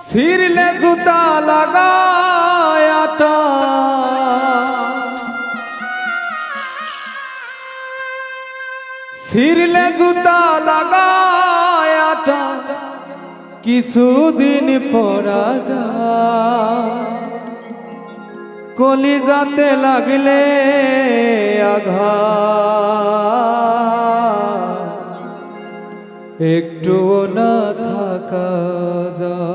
ছিঁড়লে জুতা লাগায়াটা ছিঁড়লে জুতা লাগায়াটা কিছুদিন পরা যায় কলিজাতে লাগলে আঘাত একটুও না থাকা যায়।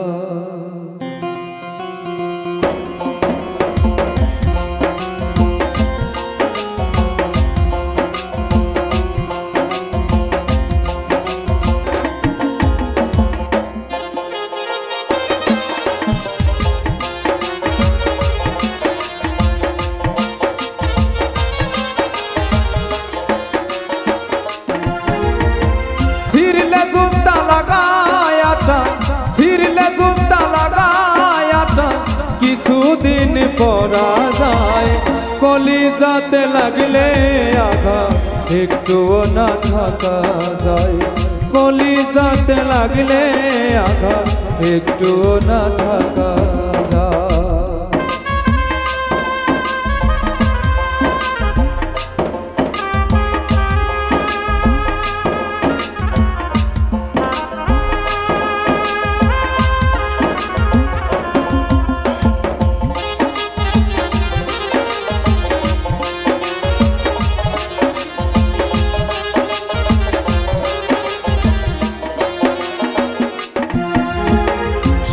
ছিঁড়লে জুতা লাগায়াটা কিছুদিন পরা যায় কলিজাতে লাগলে আঘাত একটুও না থাকা যায় কলিজাতে লাগলে আঘাত একটুও না থাকা যায়।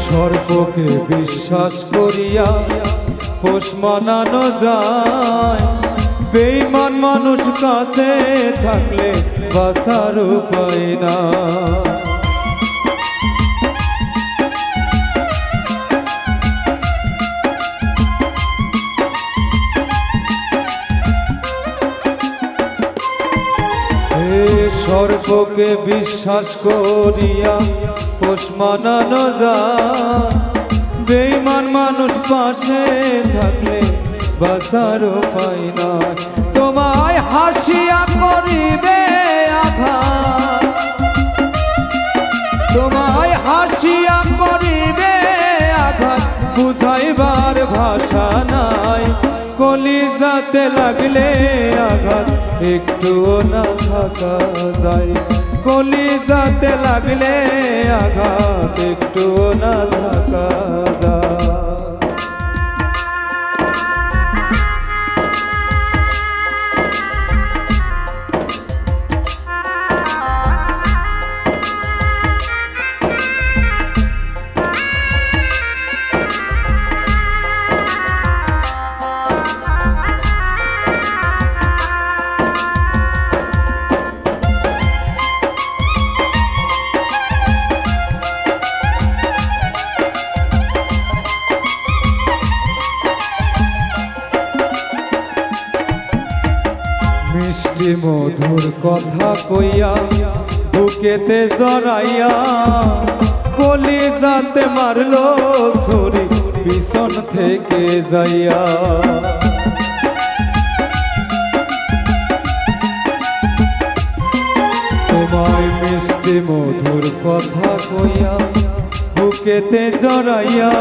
সর্বকে বিশ্বাস করিয়া পোষ মানানো যায় বেঈমান মানুষ কাছে থাকলে বাঁচার উপায় না। সর্বকে বিশ্বাস করিয়া পোষ মানানো যায় বেঈমান মানুষ পাশে থাকলে বাঁচার উপায় নাই। তোমায় হাসিয়া করিবে আঘাত তোমায় হাসিয়া করিবে আঘাত বুঝাইবার ভাষা নাই কলিজাতে লাগলে আঘাত একটুও না থাকা যায় কলিজাতে লাগলে আঘাত একটুও না থাকা যায়। মিষ্টি মধুর কথা কইয়া বুকেতে জড়াইয়া কলিজাতে মারলো ছুরি পিছন থেকে যাইয়া। তোমায় মিষ্টি মধুর কথা কইয়া বুকেতে জড়াইয়া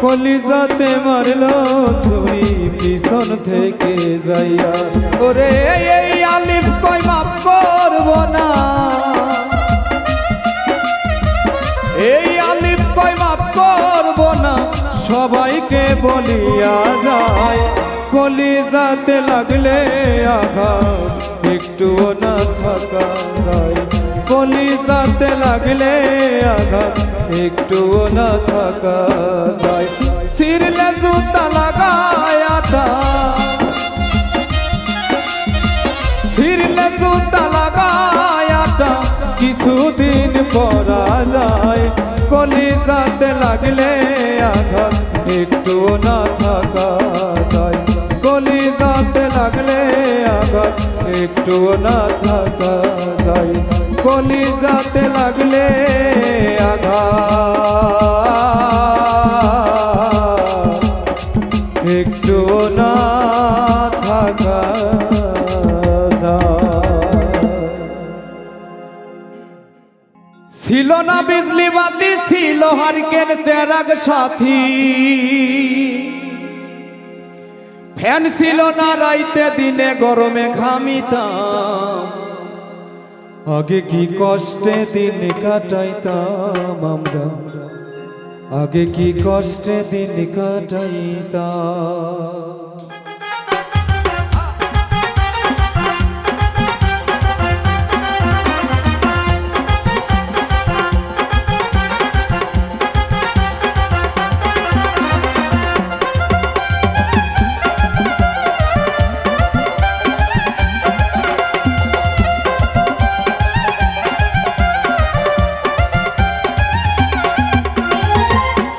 কলিজাতে মারলো ছুরি পিছন থেকে যাইয়া। ওরে এই আলিফ কই মাফ করব না এই আলিফ কই মাফ করব না সবাইকে বলিয়া যায় কলিজাতে লাগলে আঘাত একটুও না থাকা যায় কলিজাতে লাগলে আঘাত একটুও না থাকা যায়। ছিঁড়লে জুতা লাগায়াটা ছিঁড়লে জুতা লাগায়াটা কিছুদিন পরা যায় কলিজাতে লাগলে আঘাত একটুও না থাকা যায় কলিজাতে লাগলে আঘাত একটুও না থাকা যায় কলিজাতে লাগলে আঘাত একটুও না থাকা যায়। ছিল ছিল না বিজলি বাতি, ছিল হারিকেন চেরাগ সাথী, ফ্যান ছিল না রাইতে দিনে গরমে ঘামিতাম, আগে কি কষ্টে দিন কাটাইতাম আমরা, আগে কি কষ্টে দিন কাটাইতাম।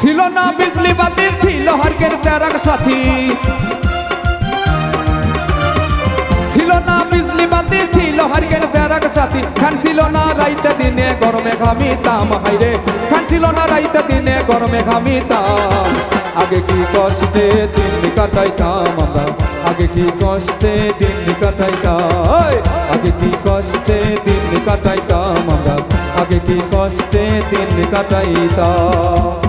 ছিল না বিজলি বাতি, ছিল হারিকেন চেরাগ সাথী, ছিল না বিজলি বাতি, ছিল হারিকেন চেরাগ সাথী, ফ্যান ছিল না রাইতে দিনে গরমে ঘামিতাম, হাইরে ফ্যান ছিল না রাইতে দিনে গরমে ঘামিতাম, আগে কি কষ্টে দিন কাটাইতাম আমরা, আগে কি কষ্টে দিন কাটাইতাম, আগে কি কষ্টে দিন কাটাইতাম আমরা, আগে কি কষ্টে দিন কাটাইতাম।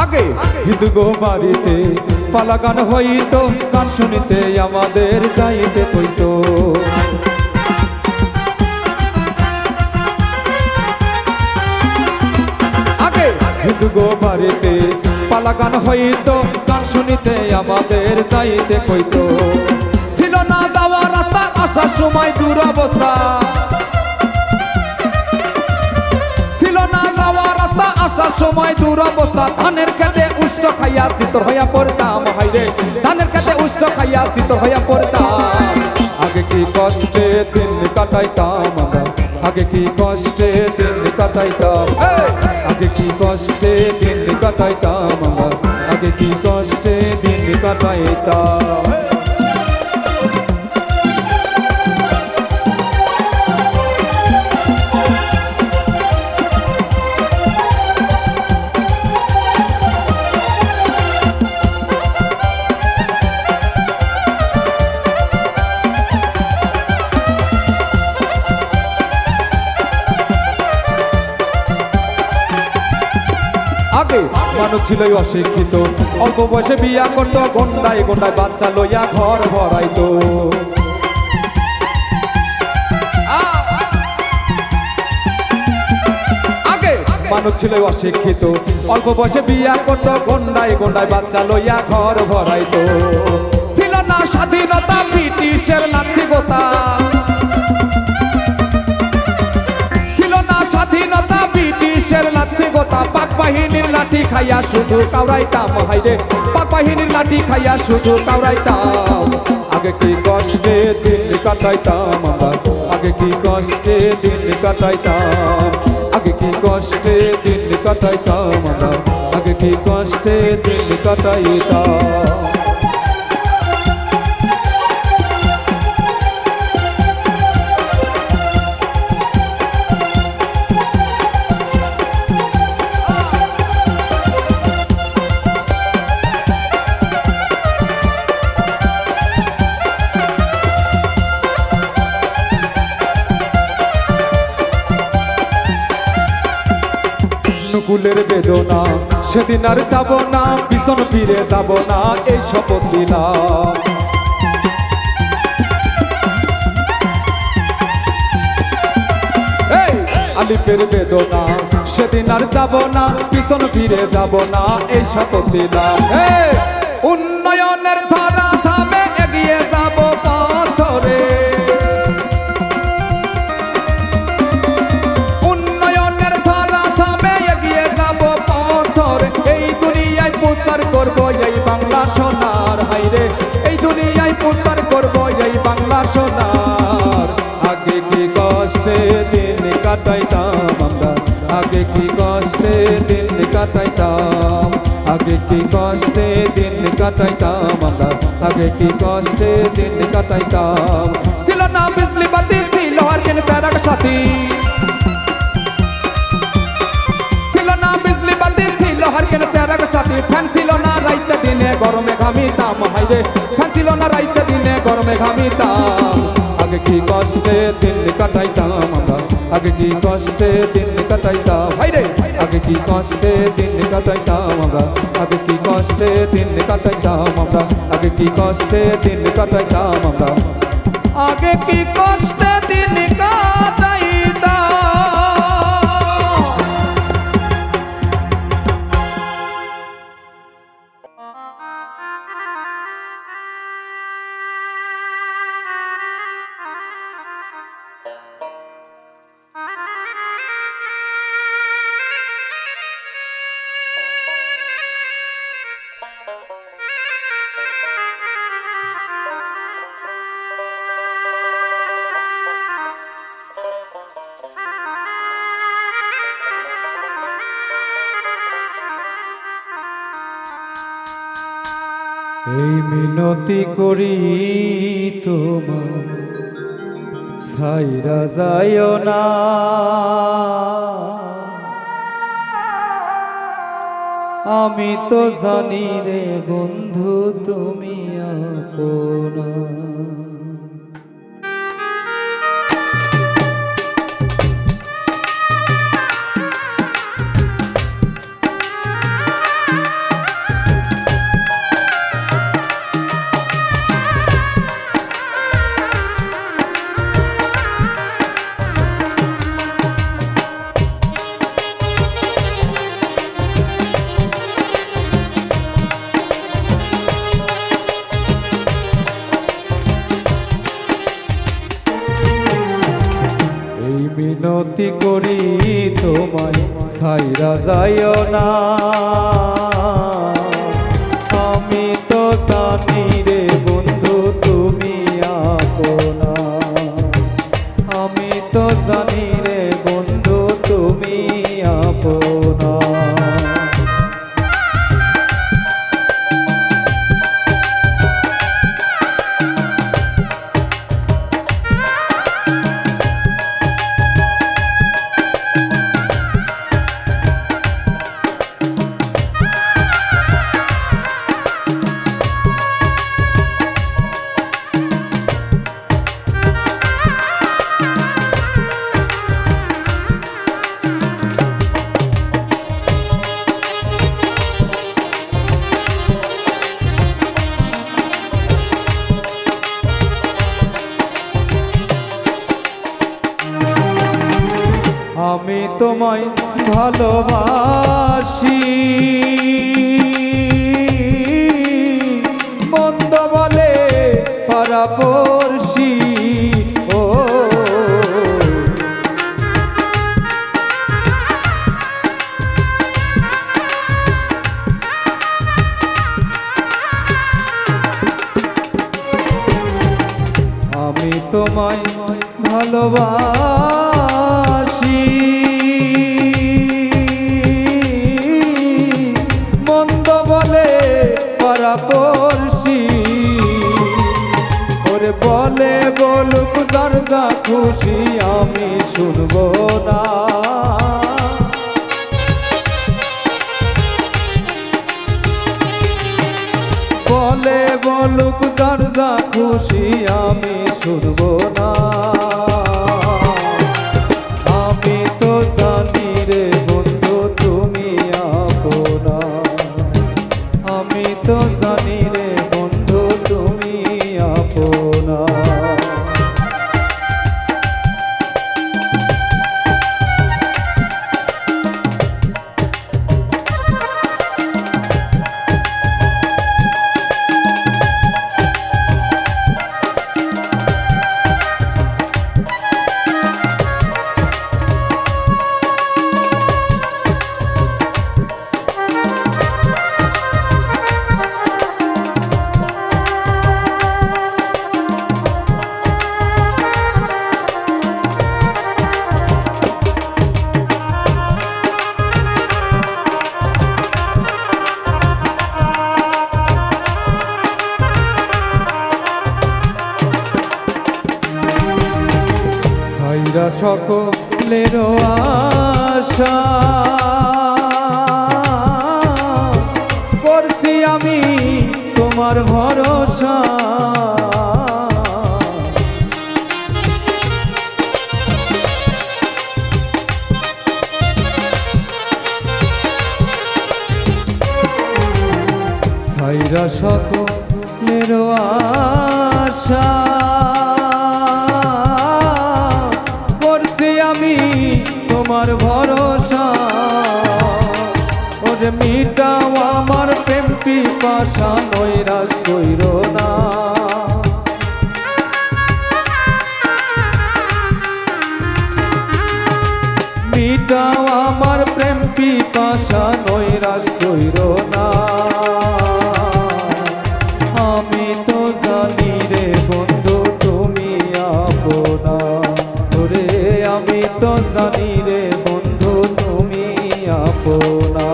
আগে হিন্দু গো বাড়িতে পালা গান হইতো, গান শুনিতে আমাদের যাইতে হইতো, আগে হিন্দু গো বাড়িতে পালা গান হইতো, গান শুনিতে আমাদের যাইতে হইতো, ছিল না যাওয়ার রাস্তা আসার সময় দুরবস্থা, আসার সময় দুরবস্থা, ধানের খেতে উষ্ট খাইয়া শীতল হইয়া পড়তাম, হাইরে ধানের খেতে উষ্ট খাইয়া শীতল হইয়া পড়তাম, আগে কি কষ্টে দিন কাটাইতাম আমরা, আগে কি কষ্টে দিন কাটাইতাম, আগে কি কষ্টে দিন কাটাইতাম আমরা, আগে কি কষ্টে দিন কাটাইতাম। আগে মানুষ ছিল অশিক্ষিত, অল্প বয়সে বিয়া করতো, গন্ডায় গন্ডায় বাচ্চা লইয়া ঘর ভরাইতো, আগে মানুষ ছিল অশিক্ষিত, অল্প বয়সে বিয়া করতো, গন্ডায় গন্ডায় বাচ্চা লইয়া ঘর ভরাইতো, ছিল না স্বাধীনতা, ব্রিটিশের নাস্তিকতা, ছিল না স্বাধীনতা, ব্রিটিশের নাস্তিকতা, পাক বাহিনীর লাঠি খাইয়া শুধু কাউরাইতাম, হাইরে পাক বাহিনীর লাঠি খাইয়া শুধু কাউরাইতাম, আগে কি কষ্টে দিন কাটাইতাম আমরা, আগে কি কষ্টে দিন কাটাইতাম, আগে কি কষ্টে দিন কাটাইতাম আমরা, আগে কি কষ্টে দিন কাটাইতাম। কুলের বেদনা সেদিন আর যাব না, পিছন ফিরে যাব না, এই শপথ দিলাম, আলিপের বেদনা সেদিন আর যাব না, পিছন ফিরে যাব না, এই শপথ দিলাম, উন্নয়নের ধারা ধামে এগিয়ে যাব পথ ধরে, করবো এই বাংলা সোনার, হাইরে এই দুনিয়ায় প্রচার করবো এই বাংলা সোনার, আগে কি কষ্টে দিন কাটাইতাম আমরা, আগে কি কষ্টে দিন কাটাইতাম, আগে কি কষ্টে কাটাইতাম আমরা, আগে কি কষ্টে দিন কাটাইতাম। ছিল না বিজলি বাতি, ছিল আর কেন তারা সাথী, ছিল না বিজলি বাতি, ছিল আর কেন তারা সাথী। ফ্যান ছিল না রাইতে দিনে গরমে ঘামিতাম, হাইরে ফ্যান ছিল না রাইতে দিনে গরমে ঘামিতাম। আগে কি কষ্টে দিন কাটাইতাম আমরা, আগে কি কষ্টে দিন কাটাইতাম, হাইরে আগে কি কষ্টে দিন কাটাইতাম আমরা, আগে কি কষ্টে দিন কাটাইতাম আমরা, আগে কি কষ্টে দিন কাটাইতাম আমরা, আগে কি কষ্টে দিন কাটাইতাম। এই মিনতি করি তোমার ছাইরা যাইও না, আমি তো জানি রে বন্ধু তুমি আপনা। মিনতি করি তোমায় ছাইরা যাইও না, আমি তো জানি রে বন্ধু তুমি আপনা, আমি তো জানি রে বন্ধু তুমি আপনা। আমি তোমায় ভালোবাসি, মন্দ বলে পারাপড়শি, ও আমি তোমায় ভালোবাসি, মন্দ বলে পারাপড়শি, ওরে বলে বলুক যার যা খুশি আমি শুনবো না, বলে বলুক যার যা খুশি আমি শুনবো না। আমি তো জানি রে বন্ধু তুমি আপনা, আমি তো জানি রে বন্ধু তুমি আপনা। কইরা সকলের আশা করছি আমি তোমার ভরসা। ওরে মিটাও আমার প্রেম পিপাসা, নৈরাশ কইরো না। মিটাও আমার প্রেম পিপাসা, নৈরাশ কইরো না। আমি তো জানি রে বন্ধু তুমি আপনা, ওরে আমি তো জানি রে বন্ধু তুমি আপনা।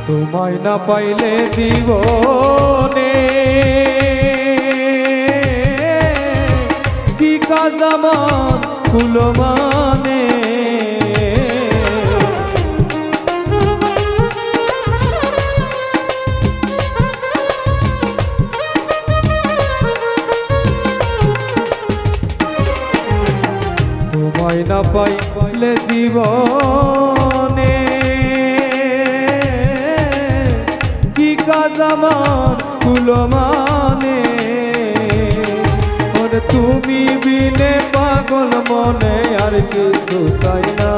তোমায় না পাইলে জীবনে কি কাজ আমার কুলো মানে। তোমায় না পাইলে জীবনে কাজ আমার কুলো মানে। ওরে তুমি বিনে পাগল মনে আর কিছু চাই না।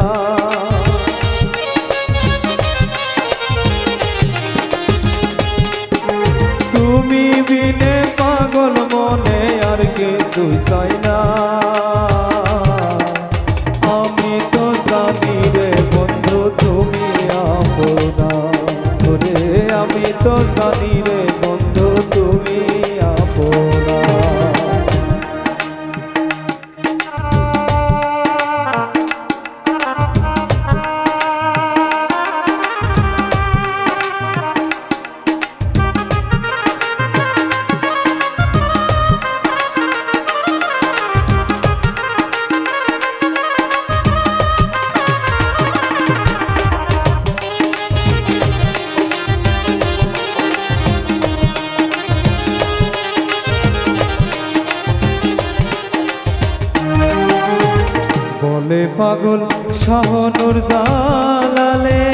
তুমি বিনে পাগল মনে আর কিছু চাই না। আমি তো জানি রে বন্ধু তুমি আপনা, আমি তো জানি রে বন্ধু তুমি আপনা। বলে পাগল শাহনুর জালালে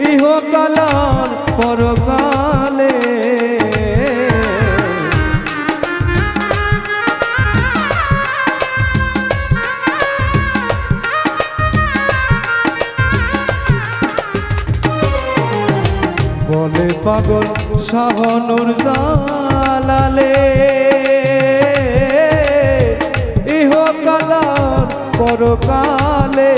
ইহকালার পরকালে। বলে পাগল শাহনুর জালালে পরকালে।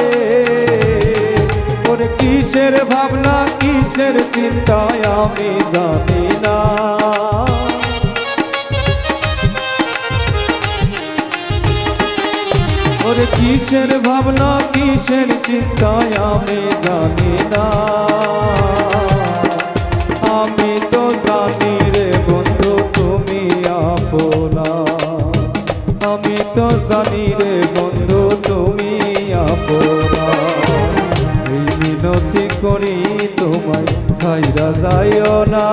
ওরে কিসের ভাবনা কিসের চিন্তায় আমি জানি না। ওরে কিসের ভাবনা কিসের চিন্তায় আমি জানি না। আমি তো জানি রে বন্ধু তুমি আপনা, আমি তো জানি রে বন্ধু তুমি আপনা। এই মিনতি করি তোমায় ছাইরা যাইও না।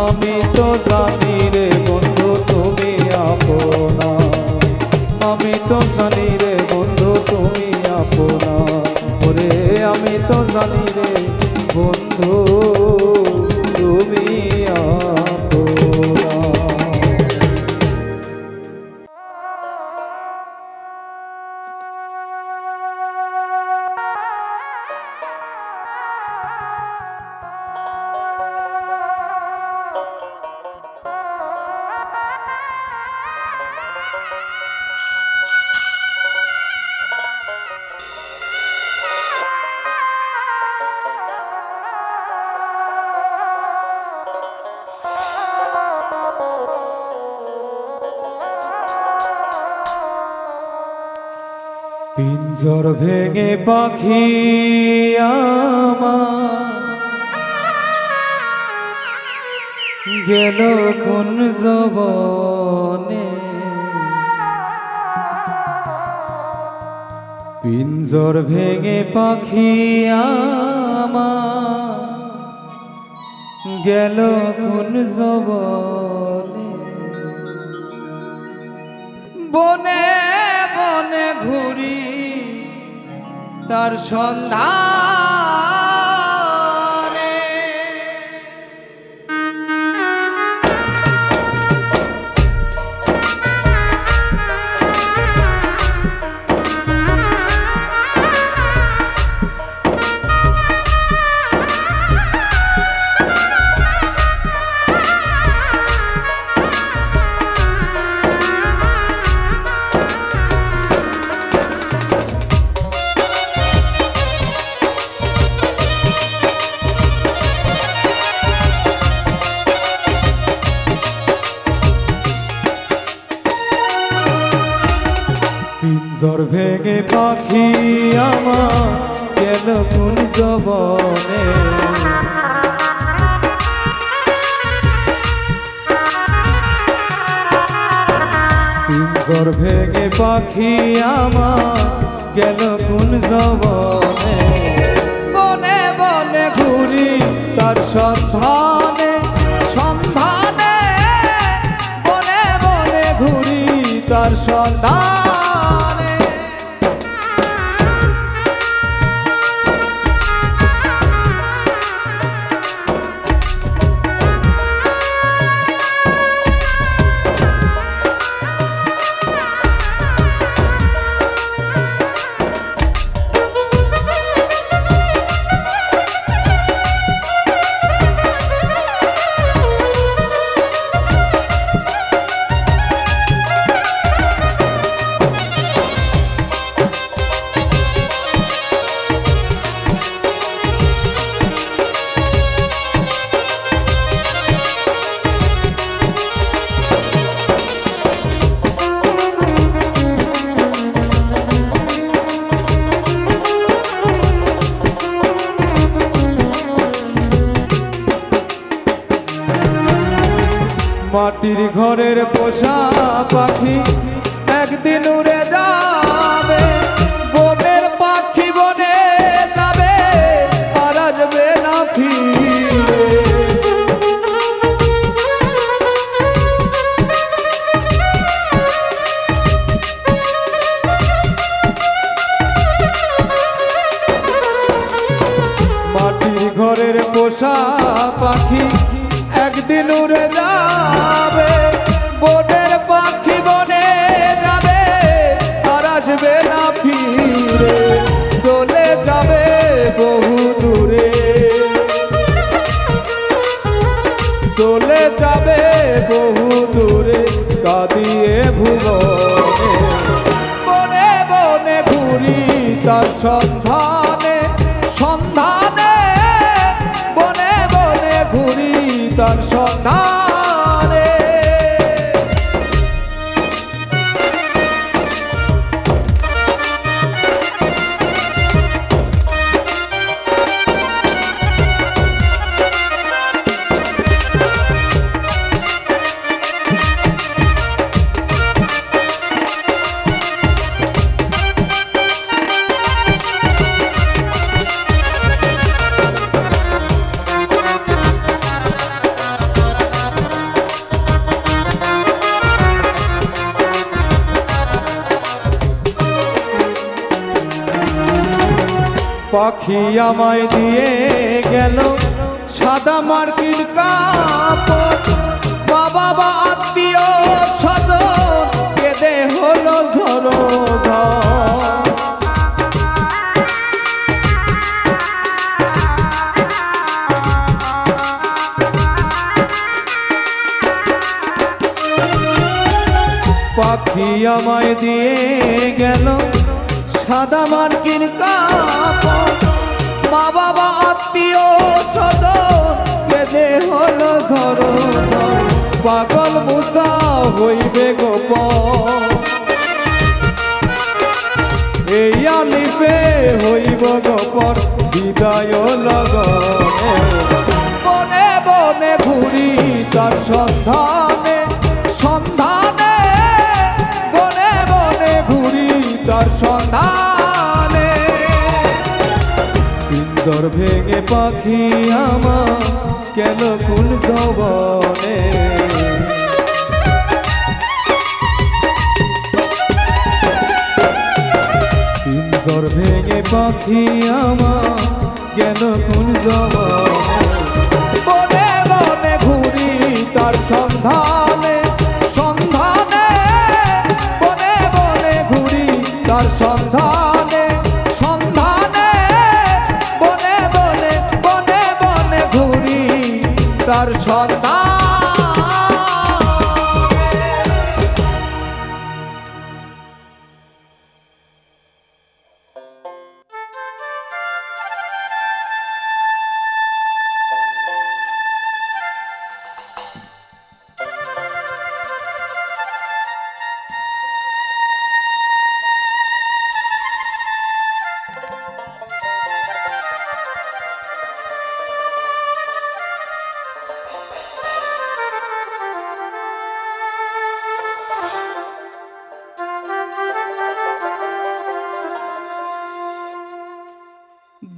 আমি তো জানি রে বন্ধু তুমি আপনা, আমি তো জানি রে বন্ধু তুমি আপনা। ওরে আমি তো জানি রে বন্ধু তুমি আপনা। পিঞ্জর ভেঙে পাখি আমার গেল কোন জবনে, পিঞ্জর ভেঙে পাখি আমার গেল কোন জবনে, বনে বনে ঘুরি তার সন্ধানে। পিঞ্জর ভেঙে পাখি আমার গেল কোন জবনে, পিঞ্জর ভেঙে পাখি আমার গেল কোন জবনে, বনে বনে ঘুরি তার সন্ধানে সন্ধানে, বনে বনে ঘুরি তার সন্ধানে। মাটির ঘরের পোষা পাখি একদিন উড়ে যাবে, বনের পাখি বনে যাবে আর আসবে না ফিরে। মাটির ঘরের পোষা পাখি একদিন উড়ে যাবে, বনের পাখি বনে যাবে আর আসবে না ফিরে, চলে যাবে বহু দূরে, চলে যাবে বহু দূরে কাঁদিয়ে ভুবনে, বনে বনে ঘুরি তার সন্ধানে সন্ধানে, বনে বনে ঘুরি তার সন্ধানে। পাখি আমায় দিয়ে গেল সাদা মার্কিন কাপড়, বাবা বা আত্মীয় স্বজন কেঁদে হলো ঝরো ঝড়। পাখি আমায় দিয়ে গেল সাদা মার্কিন কাপড়, মা বাবা আত্মীয় স্বজন কেঁদে হলো ঝরো ঝড়, পাগল মুসা হইবে গোপন। এই আলিফে হইব গোপর বিদায় লগনে বনে বনে ঘুরি তার সন্ধানে সন্ধানে বনে বনে ঘুরি তার সন্ধানে পিঞ্জর ভেঙে পাখি আমার কেন কোন যৌবনে পিঞ্জর ভেঙে পাখি আমার কেন কোন যৌবনে বনে বনে ঘুরি তার সন্ধানে সন্ধানে বনে বনে ঘুরি তার সন্ধানে সন্ধানে বনে বনে বনে বনে ঘুরি তার সন্ধান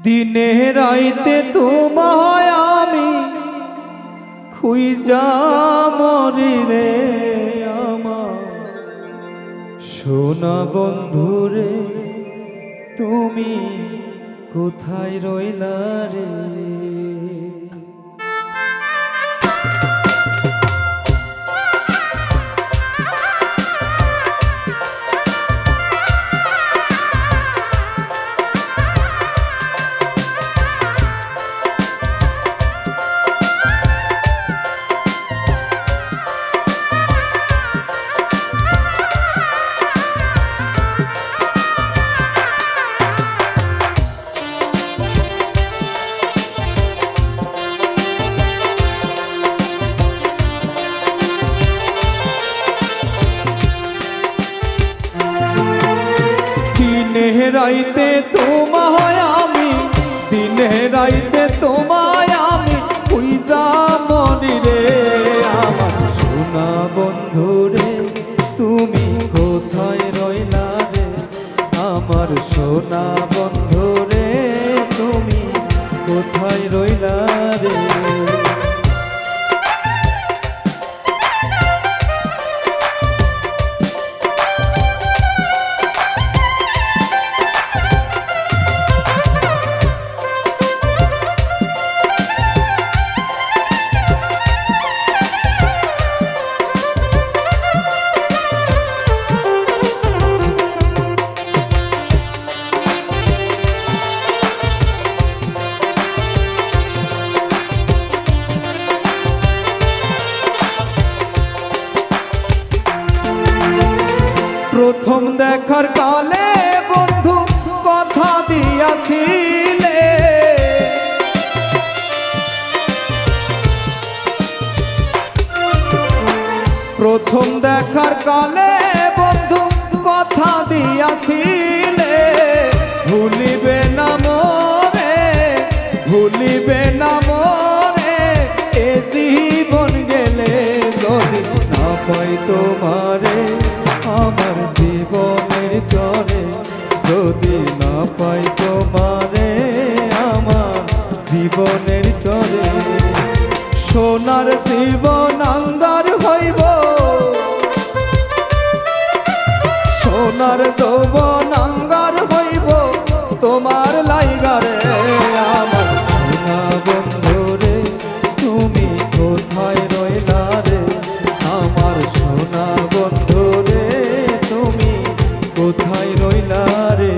দিনে রাইতে তোমায় আমি খুঁজা মরি রে আমার সোনা বন্ধুরে তুমি কোথায় রইলা রে দিনে রাইতে তোমায় আমি দিনে রাইতে তোমায় আমি খুঁজা মরি রে আমার সোনা বন্ধুরে তুমি কোথায় রইলা রে আমার সোনা বন্ধুরে তুমি কোথায় রইলা রে প্রথম দেখার কালে বন্ধু কথা দিয়াছিলে প্রথম দেখার কালে বন্ধু কথা দিয়াছিলে ভুলিবে না মোরে ভুলিবে না মোরে এ জীবন গেলে যদি না পাই তোমারে আমার জীবনের তরে যদি না পাই তোমারে আমার জীবনের তরে সোনার জীবন আন্দার হইব সোনার যৌবন আঙ্গার হইব তোমার লাইগারে আমার সোনা বন্ধুরে তুমি কোথায় রইলা রে আমার সোনা বন্ধুরে তুমি কোথায় রইলা রে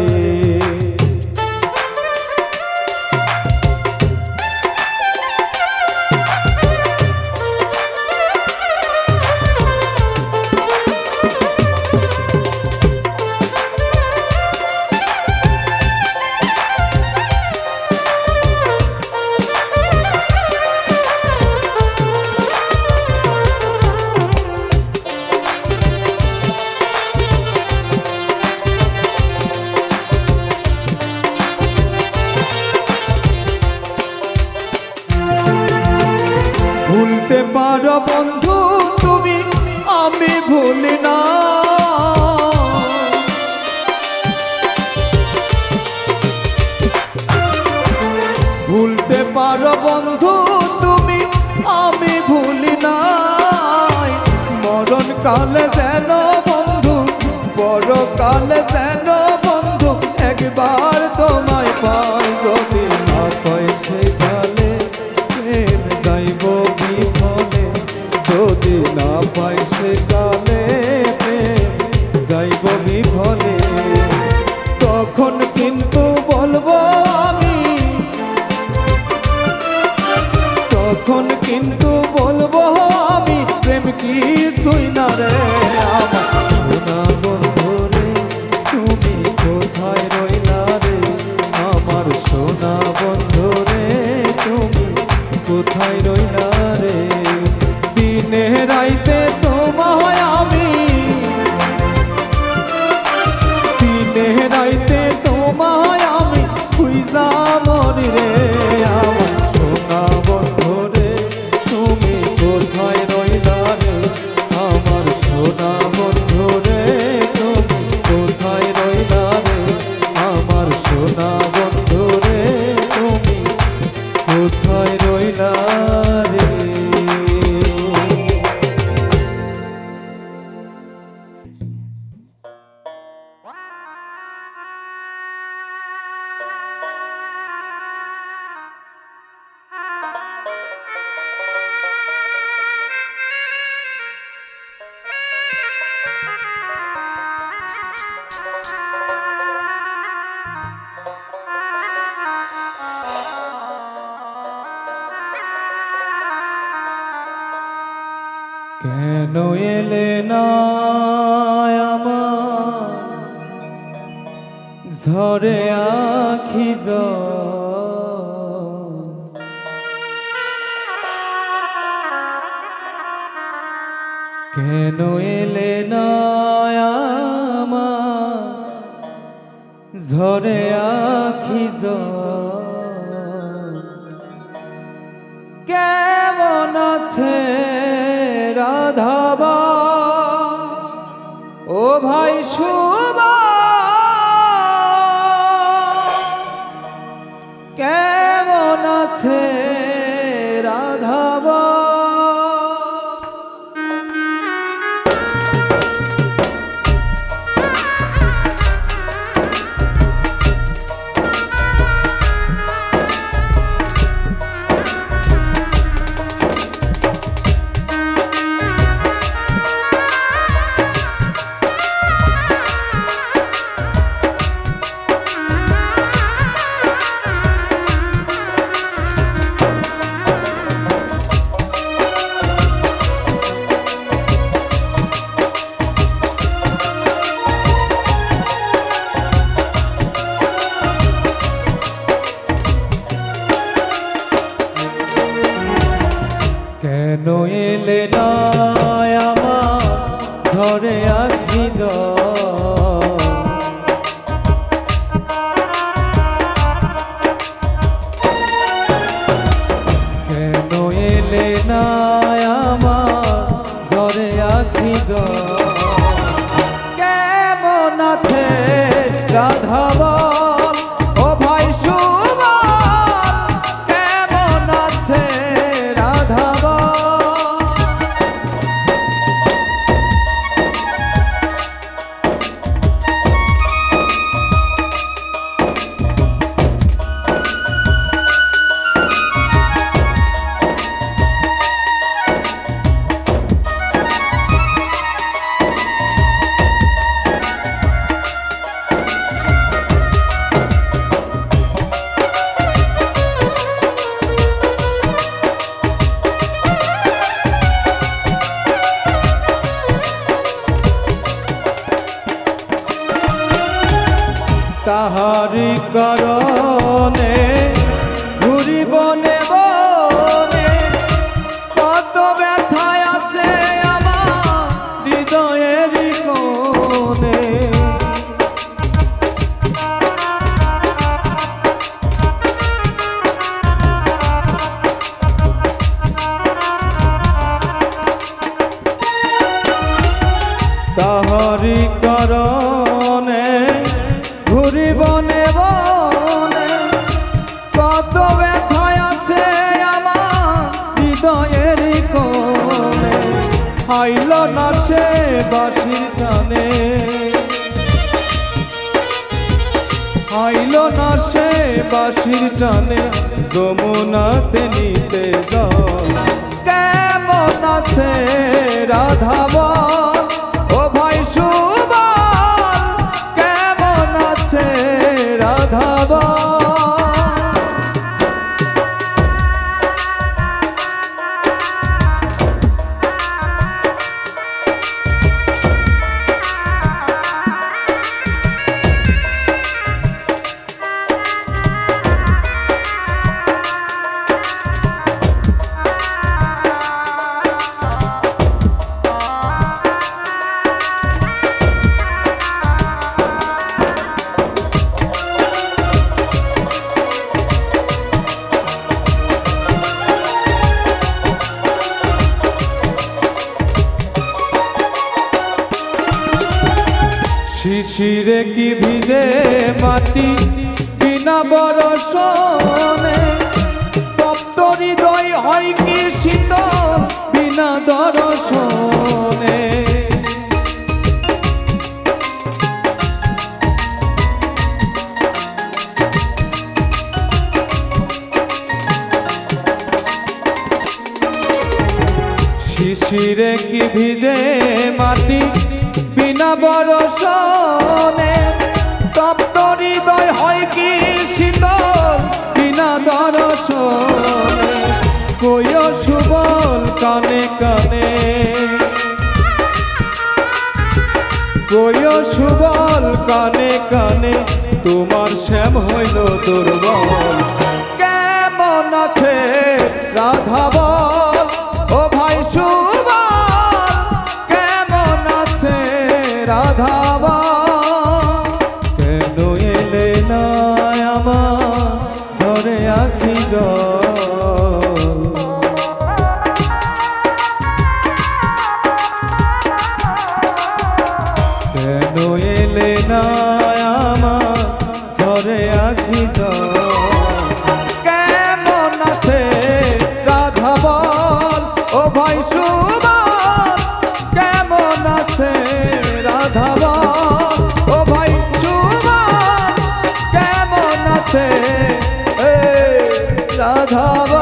পারো বন্ধু তুমি আমি ভুলি না, ভুলতে পারো বন্ধু তুমি আমি ভুলি নাই, মরণ কালে যেন বন্ধু বড় কালে যেন বন্ধু একবার তোমায় পাই, যদি না পাই সে কালে প্রেম যাইব বিফলে, যদি না পাই সে কালে প্রেম যাইব বিফলে, তখন কিন্তু বলবো আমি, তখন কিন্তু বলবো আমি প্রেম কিছুই না রে আমার সোনা বন্ধু রে, তুমি কোথায় রইলা রে আমার সোনা বন্ধু রে, তুমি কোথায় রইলা রে, দিনে রাইতে তোমায় আমি, দিনে রাইতে তোমায় আমি খুঁজা মরি রে আমার সোনা বন্ধু রে, তুমি কোথায় রইলা রে আমার সোনা বন্ধু রে, তুমি কোথায় রইলা রে আমার সোনা বন্ধু রে, তুমি কোথায় রইলা রে। কেন এলে না আমার ঝরে আখি জল, কেন এলে না আমার ঝরে আখি জল, কেমন আছে রাধাবা ও ভাই শুভা, কেমন আছে রাধাবা, কেন এলে না আমার ঝরে আখি জল, কেন এলে না আমার ঝরে আখি জল, কেমন আছে রাধাবা ও ভাই শুভা, কেমন আছে রাধাবা, তাহারি কারণে ঘুরি বনে বনে, কত ব্যথায় আছে আমার হৃদয়ের কোণে, ঘুরি বনে বনে কত ব্যথায় আছে আমার হৃদয়ের কোণে আইল না সে বাঁশির টানে আইল না সে বাঁশির টানে যমুনাতে নিতে জল কেমন আছে রাধাবন ও ভাই সুবল কেমন আছে রাধাবন শিশিরে কি ভিজে মাটি বিনা বরষণে তপ্ত হৃদয় হয় কি শীতল বিনা দর্শনে শিশিরে কি ভিজে মাটি বিনা বরষণে তপ্ত হৃদয় হয় কি শীতল বিনা দর্শনে কইও সুবল কানে কানে কইও সুবল কানে কানে তোমার শ্যাম হইল দুর্বল কেমন আছে রাধাবন ও ভাই সুবল কেমন আছে রাধাবন কেন এলে না আমার ঝরে আখি জল কেন এলে না আমার ঝরে আখি জল কেমন আছে রাধাবন ও ভাই সুবল কেমন আছে রাধাবন ও ভাই সুবল কেমন আছে রাধাবন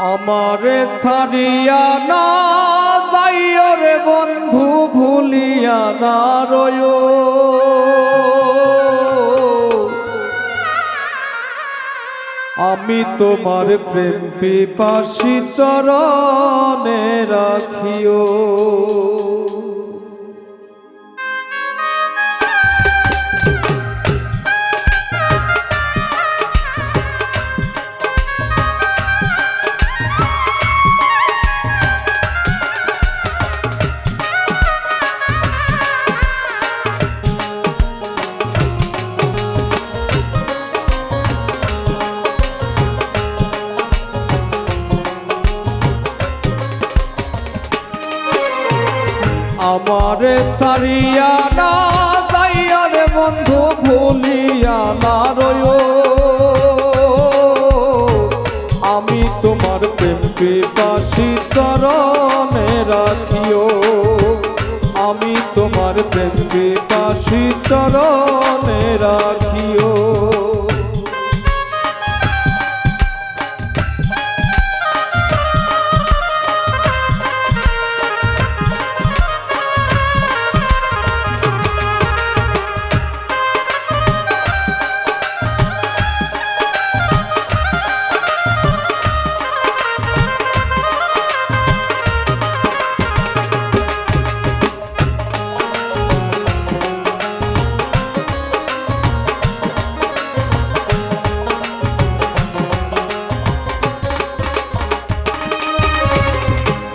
আমারে সারিয়া না যাইও রে বন্ধু ভুলিয়া না রয়ো আমি তোমার প্রেম পিপাসী চরণে রাখিও আমারে সারিয়া না যাইয়া রে বন্ধু ভুলিয়া না রয়ো আমি তোমার প্রেম পিপাসী চরণে রাখিও আমি তোমার প্রেম পিপাসী চরণে রাখিও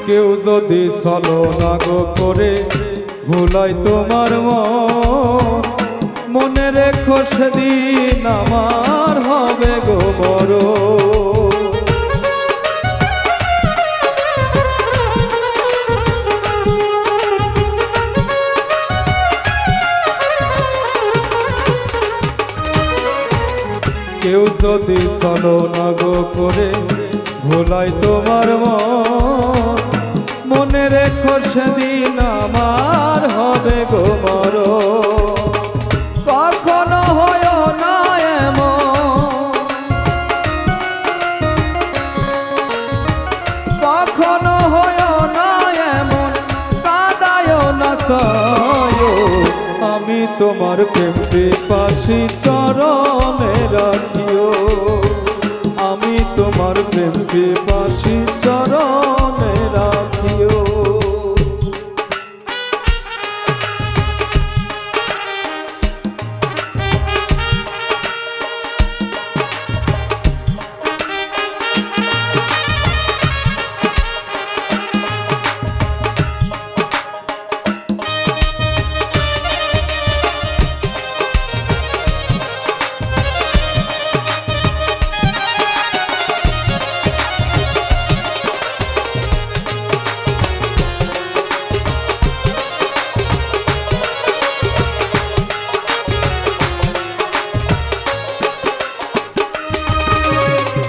কেউ যদি ছলনা গো করে ভুলাই তোমার মনে রেখো সেদিন আমার হবে গো বড়। কেউ যদি ছলনা গো করে ভুলাই তোমার মনে রেখো সেদিন আমার হবে গো মরণ। কখনো হয় না এমন, কখনো হয় না এমন, কাঁদায় না সয়। আমি তোমার প্রেম পিপাসী চরণে রাখিও, আমি তোমার প্রেম পিপাসী চরণে রাখিও।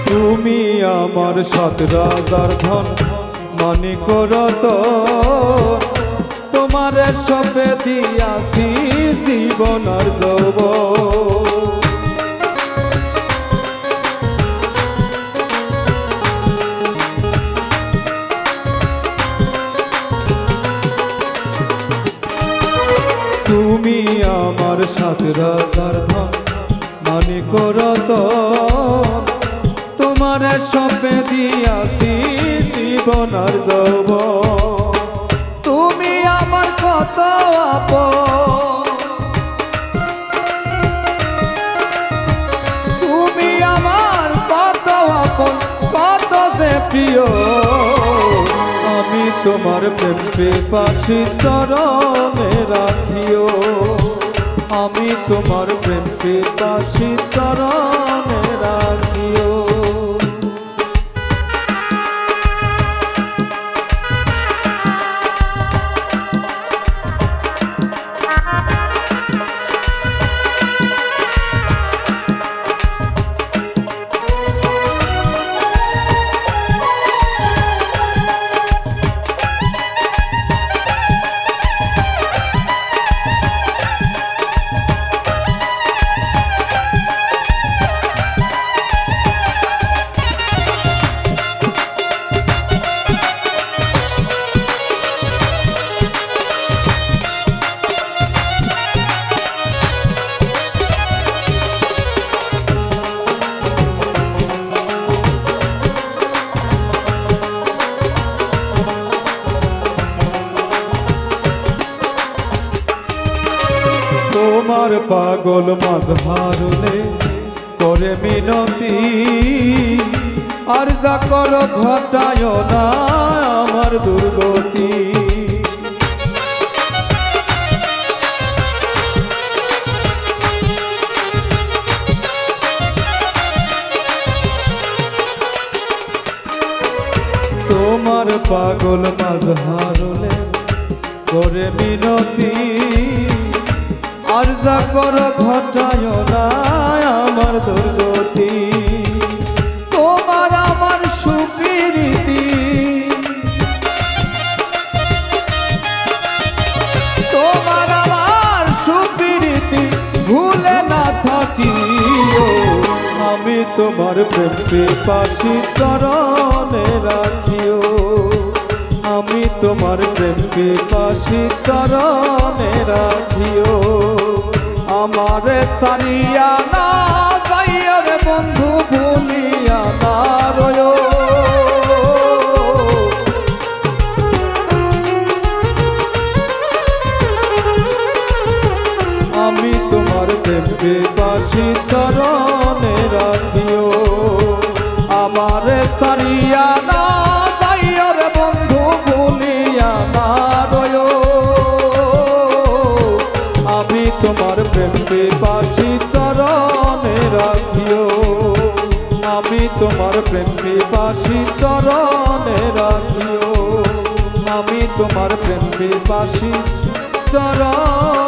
তুমি আমার সাত রাজার ধন মানিক রতন, তোমার সপে দিয়াছি জীবন আর যৌবন। তুমি আমার সাত রাজার ধন মানিক রতন, তোমার সপে দিয়াছি জীবন আর যৌবন। তুমি আমার কত আপন, তুমি আমার কত আপন, কত যে প্রিয়। আমি তোমার প্রেম পিপাসী চরণে রাখিও, আমি তোমার প্রেম পিপাসী চরণে রাখিও। তোমার পাগল মাঝহারুলে করে মিনতি, আর যা করো ঘটায় না আমার দুর্গতি। তোমার পাগল মাঝহারুলে করে মিনতি, আর যা করো ঘটায় না আমার দুর্গতি। তোমার আমার সুপ্রীতি, তোমার আমার সুপ্রীতি ভুলে না থাকিও। আমি তোমার প্রেম পিপাসী চরণে রাখিও, আমি তোমার প্রেম পিপাসী চরণে রাখিও। আমারে সারিয়া না যাইও রে বন্ধু, ভুলিয়া না রয়ো। আমি তোমার প্রেম পিপাসী চরণে রাখিও, আমারে সারিয়া না যাইও রে বন্ধু। পিপাসী চরণে রাখিও, আমি তোমার প্রেম পিপাসী চরণে রাখিও, আমি তোমার প্রেম পিপাসী চরণ